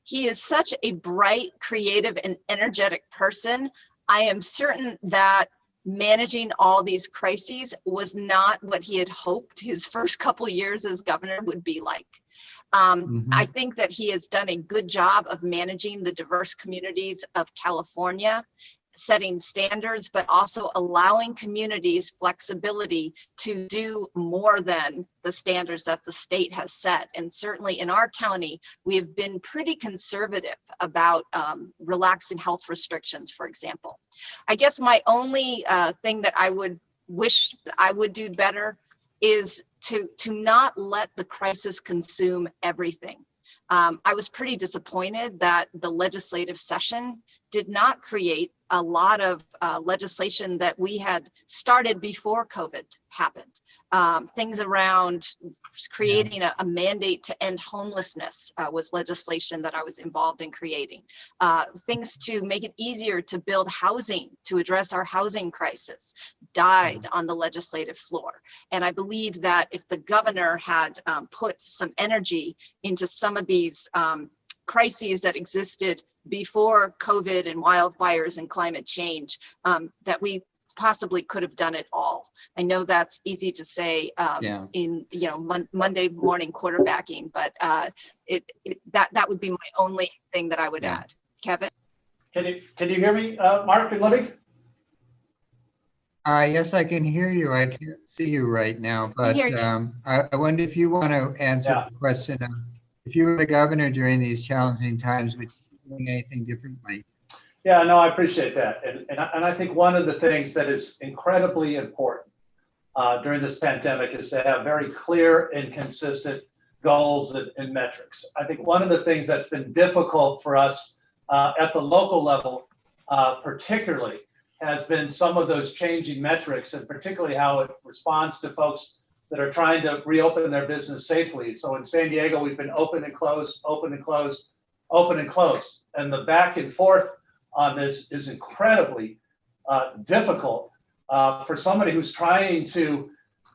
He is such a bright, creative, and energetic person. I am certain that managing all these crises was not what he had hoped his first couple years as governor would be like. I think that he has done a good job of managing the diverse communities of California, setting standards, but also allowing communities flexibility to do more than the standards that the state has set. And certainly in our county, we have been pretty conservative about relaxing health restrictions, for example. I guess my only thing that I would wish I would do better is to not let the crisis consume everything. I was pretty disappointed that the legislative session did not create a lot of legislation that we had started before COVID happened. Things around creating a mandate to end homelessness was legislation that I was involved in creating. Things to make it easier to build housing to address our housing crisis died on the legislative floor. And I believe that if the governor had put some energy into some of these crises that existed before COVID and wildfires and climate change, that we possibly could have done it all. I know that's easy to say in Monday morning quarterbacking, but that would be my only thing that I would add. Kevin? Can you hear me, Mark and Libby? Yes, I can hear you. I can't see you right now, but I wonder if you want to answer the question of, if you were the governor during these challenging times, would you be doing anything differently? Yeah, no, I appreciate that. And I think one of the things that is incredibly important during this pandemic is to have very clear and consistent goals and metrics. I think one of the things that's been difficult for us at the local level, particularly, has been some of those changing metrics, and particularly how it responds to folks that are trying to reopen their business safely. So in San Diego, we've been open and closed, open and closed, open and closed. And the back and forth on this is incredibly difficult for somebody who's trying to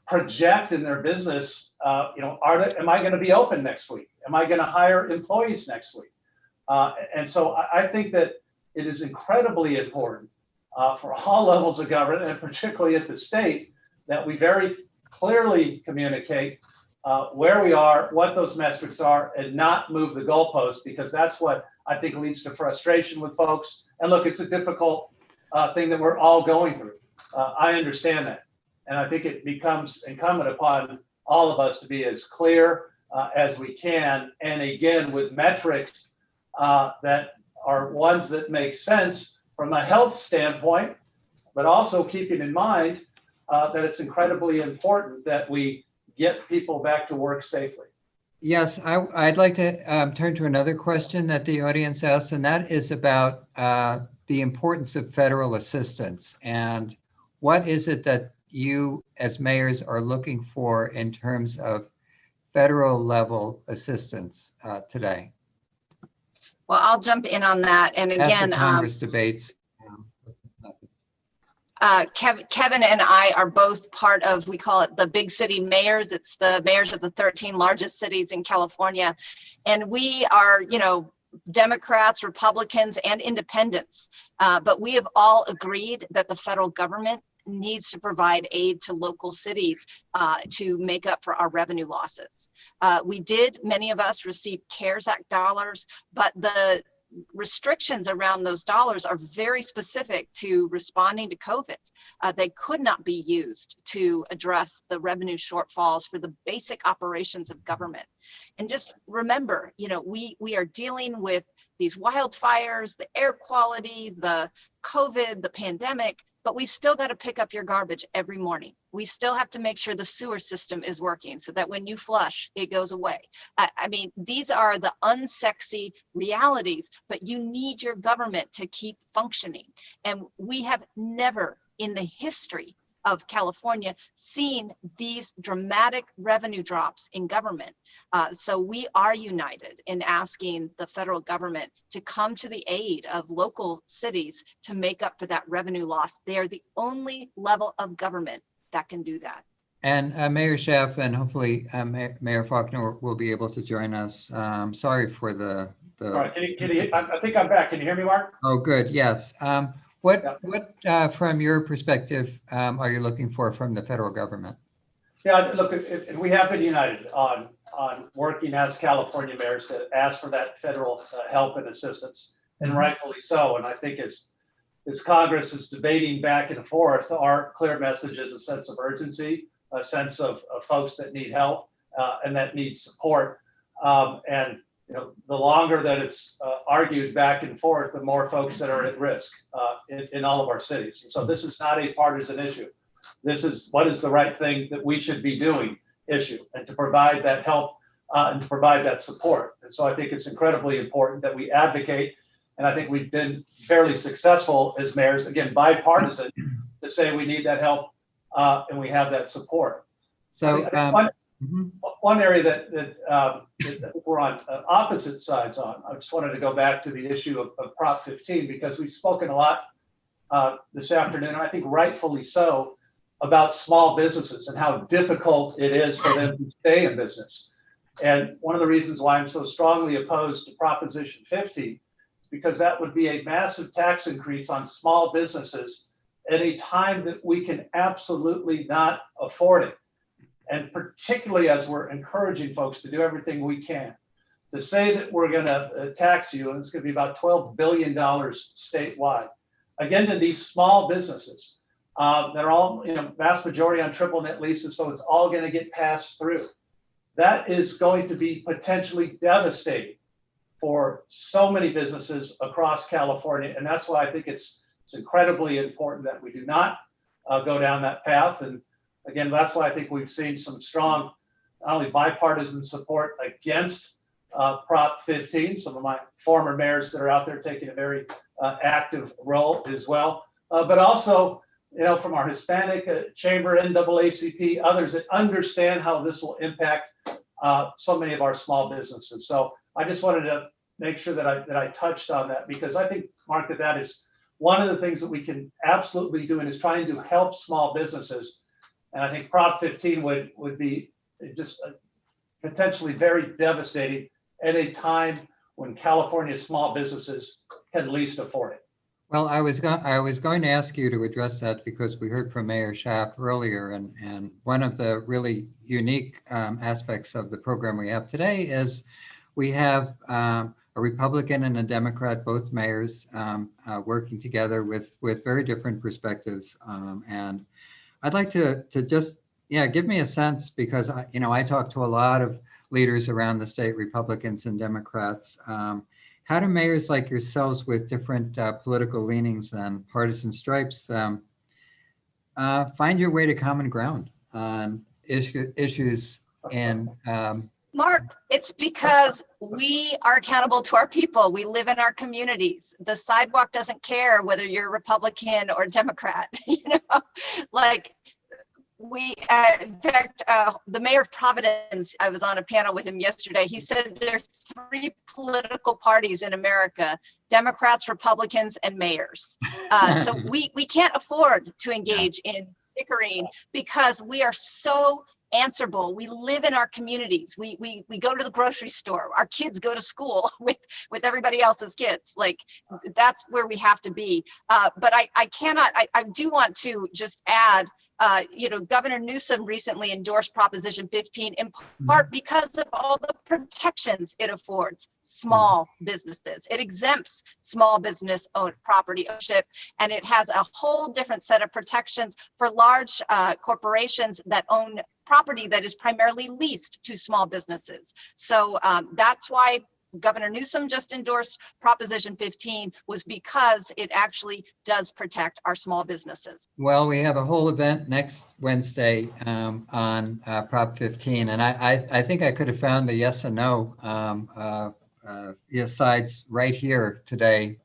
project in their business, am I going to be open next week? Am I going to hire employees next week? And so I think that it is incredibly important for all levels of government, and particularly at the state, that we very clearly communicate where we are, what those metrics are, and not move the goalposts, because that's what I think leads to frustration with folks. And look, it's a difficult thing that we're all going through. I understand that. And I think it becomes incumbent upon all of us to be as clear as we can. And again, with metrics that are ones that make sense from a health standpoint, but also keeping in mind that it's incredibly important that we get people back to work safely. Yes, I'd like to turn to another question that the audience asked, and that is about the importance of federal assistance. And what is it that you as mayors are looking for in terms of federal level assistance today? Well, I'll jump in on that. And again, Congress debates. Kevin and I are both part of, we call it the big city mayors. It's the mayors of the 13 largest cities in California. And we are, you know, Democrats, Republicans, and independents. But we have all agreed that the federal government needs to provide aid to local cities to make up for our revenue losses. Many of us received CARES Act dollars, but the restrictions around those dollars are very specific to responding to COVID. They could not be used to address the revenue shortfalls for the basic operations of government. And just remember, you know, we are dealing with these wildfires, the air quality, the COVID, the pandemic, but we still got to pick up your garbage every morning. We still have to make sure the sewer system is working so that when you flush, it goes away. I mean, these are the unsexy realities, but you need your government to keep functioning. And we have never in the history of California seen these dramatic revenue drops in government. So we are united in asking the federal government to come to the aid of local cities to make up for that revenue loss. They are the only level of government that can do that. And Mayor Schaaf and hopefully Mayor Faulconer will be able to join us. Sorry for the. All right, I think I'm back. Can you hear me, Mark? Oh, good. Yes. What from your perspective, are you looking for from the federal government? Yeah, look, we have been united on working as California mayors to ask for that federal help and assistance, and rightfully so. And I think as Congress is debating back and forth, our clear message is a sense of urgency, a sense of folks that need help and that need support. And you know, the longer that it's argued back and forth, the more folks that are at risk in all of our cities. And so this is not a partisan issue. This is what is the right thing that we should be doing issue, and to provide that help and to provide that support. And so I think it's incredibly important that we advocate. And I think we've been fairly successful as mayors, again, bipartisan, to say we need that help and we have that support. So one area that we're on opposite sides on, I just wanted to go back to the issue of Prop 15, because we've spoken a lot this afternoon, and I think rightfully so, about small businesses and how difficult it is for them to stay in business. And one of the reasons why I'm so strongly opposed to Proposition 50 is because that would be a massive tax increase on small businesses at a time that we can absolutely not afford it. And particularly as we're encouraging folks to do everything we can. To say that we're going to tax you, and it's going to be about $12 billion statewide, again, to these small businesses that are all, you know, vast majority on triple net leases, so it's all going to get passed through. That is going to be potentially devastating for so many businesses across California, and that's why I think it's incredibly important that we do not go down that path. And again, that's why I think we've seen some strong, not only bipartisan support against Prop 15, some of my former mayors that are out there taking a very active role as well, but also, you know, from our Hispanic chamber, NAACP, others that understand how this will impact so many of our small businesses. So I just wanted to make sure that I touched on that, because I think, Mark, that is one of the things that we can absolutely do, and is trying to help small businesses. And I think Prop 15 would be just potentially very devastating at a time when California's small businesses can least afford it. Well, I was going to ask you to address that, because we heard from Mayor Schaaf earlier, and one of the really unique aspects of the program we have today is we have a Republican and a Democrat, both mayors, working together with very different perspectives. And I'd like to just, give me a sense, because I talk to a lot of leaders around the state, Republicans and Democrats. How do mayors like yourselves with different political leanings and partisan stripes find your way to common ground on issues and Mark, it's because we are accountable to our people. We live in our communities. The sidewalk doesn't care whether you're Republican or Democrat. Like in fact, the mayor of Providence, I was on a panel with him yesterday. He said there's 3 political parties in America: Democrats, Republicans, and mayors. So we can't afford to engage in bickering because we are so answerable. We live in our communities. We go to the grocery store. Our kids go to school with everybody else's kids. Like, that's where we have to be. But I do want to just add, Governor Newsom recently endorsed Proposition 15 in part because of all the protections it affords small businesses. It exempts small business property ownership, and it has a whole different set of protections for large corporations that own property that is primarily leased to small businesses. So that's why Governor Newsom just endorsed Proposition 15, was because it actually does protect our small businesses. Well, we have a whole event next Wednesday on Prop 15, and I think I could have found the yes and no sides right here today.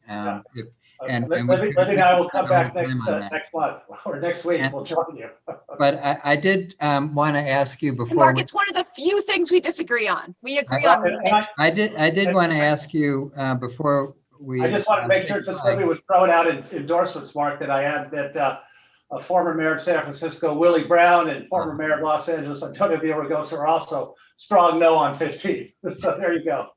Libby and I will come back next month or next week. We'll join you. But I did want to ask you before. Mark, it's one of the few things we disagree on. We agree on. I did want to ask you before we. I just want to make sure, since Libby was throwing out endorsements, Mark, that I add that a former mayor of San Francisco, Willie Brown, and former mayor of Los Angeles, Antonio Villaraigosa, are also strong no on 15. So there you go.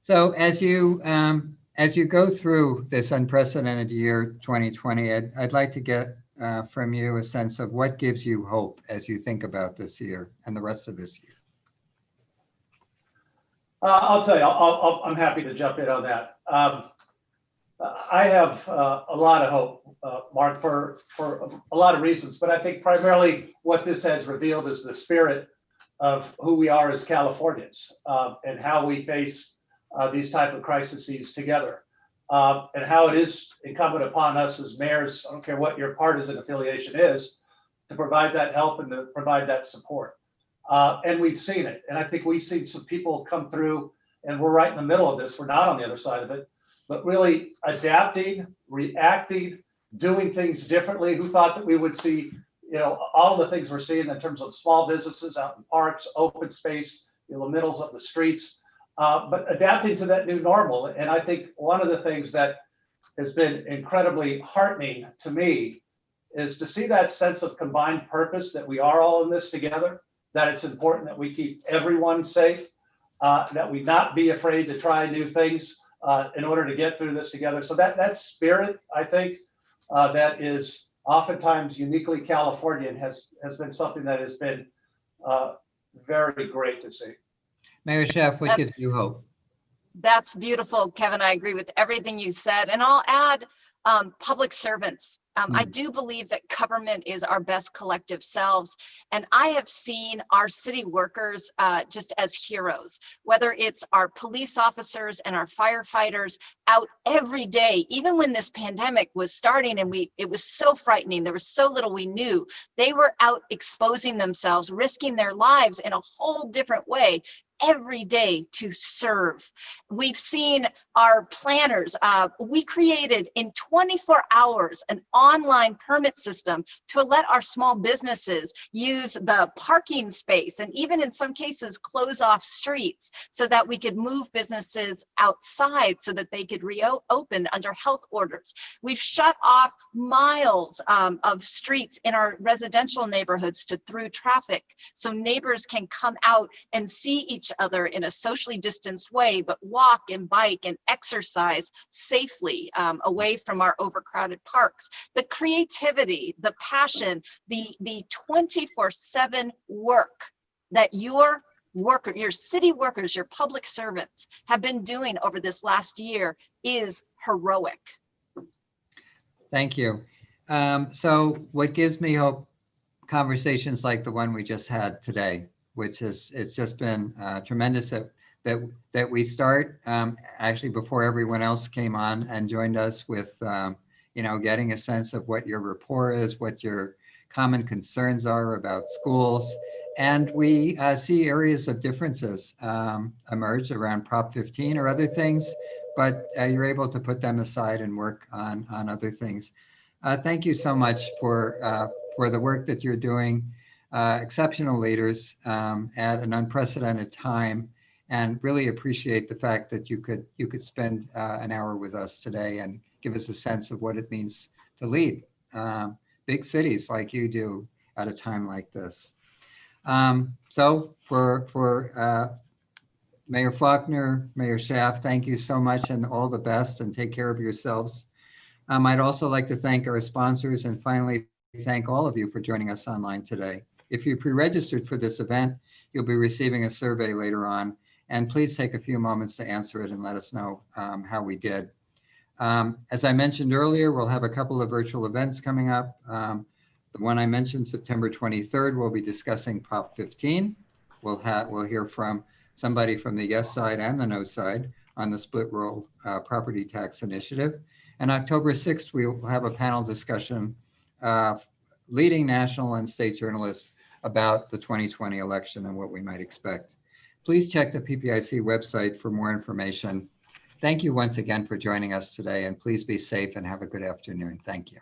So as you go through this unprecedented year 2020, I'd like to get from you a sense of what gives you hope as you think about this year and the rest of this year. I'll tell you, I'm happy to jump in on that. I have a lot of hope, Mark, for a lot of reasons, but I think primarily what this has revealed is the spirit of who we are as Californians and how we face these type of crises together. And how it is incumbent upon us as mayors, I don't care what your partisan affiliation is, to provide that help and to provide that support. And we've seen it. And I think we've seen some people come through, and we're right in the middle of this. We're not on the other side of it, but really adapting, reacting, doing things differently. Who thought that we would see, all the things we're seeing in terms of small businesses out in parks, open space, in the middles of the streets. But adapting to that new normal. And I think one of the things that has been incredibly heartening to me is to see that sense of combined purpose, that we are all in this together, that it's important that we keep everyone safe, that we not be afraid to try new things in order to get through this together. So that spirit, I think, that is oftentimes uniquely Californian has been something that has been very great to see. Mayor Schaaf, what gives you hope? That's beautiful, Kevin. I agree with everything you said. And I'll add public servants. I do believe that government is our best collective selves. And I have seen our city workers just as heroes, whether it's our police officers and our firefighters out every day, even when this pandemic was starting and it was so frightening. There was so little we knew. They were out exposing themselves, risking their lives in a whole different way every day to serve. We've seen our planners. We created in 24 hours an online permit system to let our small businesses use the parking space and even in some cases close off streets so that we could move businesses outside so that they could reopen under health orders. We've shut off miles of streets in our residential neighborhoods to through traffic so neighbors can come out and see each other in a socially distanced way, but walk and bike and exercise safely away from our overcrowded parks. The creativity, the passion, the 24/7 work that your city workers, your public servants have been doing over this last year is heroic. Thank you. So what gives me hope, conversations like the one we just had today, which is, it's just been tremendous that we start actually before everyone else came on and joined us with, getting a sense of what your rapport is, what your common concerns are about schools. And we see areas of differences emerge around Prop 15 or other things, but you're able to put them aside and work on other things. Thank you so much for the work that you're doing. Exceptional leaders at an unprecedented time, and really appreciate the fact that you could spend an hour with us today and give us a sense of what it means to lead big cities like you do at a time like this. So for Mayor Faulconer, Mayor Schaaf, thank you so much and all the best, and take care of yourselves. I'd also like to thank our sponsors, and finally thank all of you for joining us online today. If you pre-registered for this event, you'll be receiving a survey later on, and please take a few moments to answer it and let us know how we did. As I mentioned earlier, we'll have a couple of virtual events coming up. The one I mentioned, September 23rd, we'll be discussing Prop 15. We'll hear from somebody from the yes side and the no side on the split roll property tax initiative. And October 6th, we will have a panel discussion leading national and state journalists about the 2020 election and what we might expect. Please check the PPIC website for more information. Thank you once again for joining us today, and please be safe and have a good afternoon. Thank you.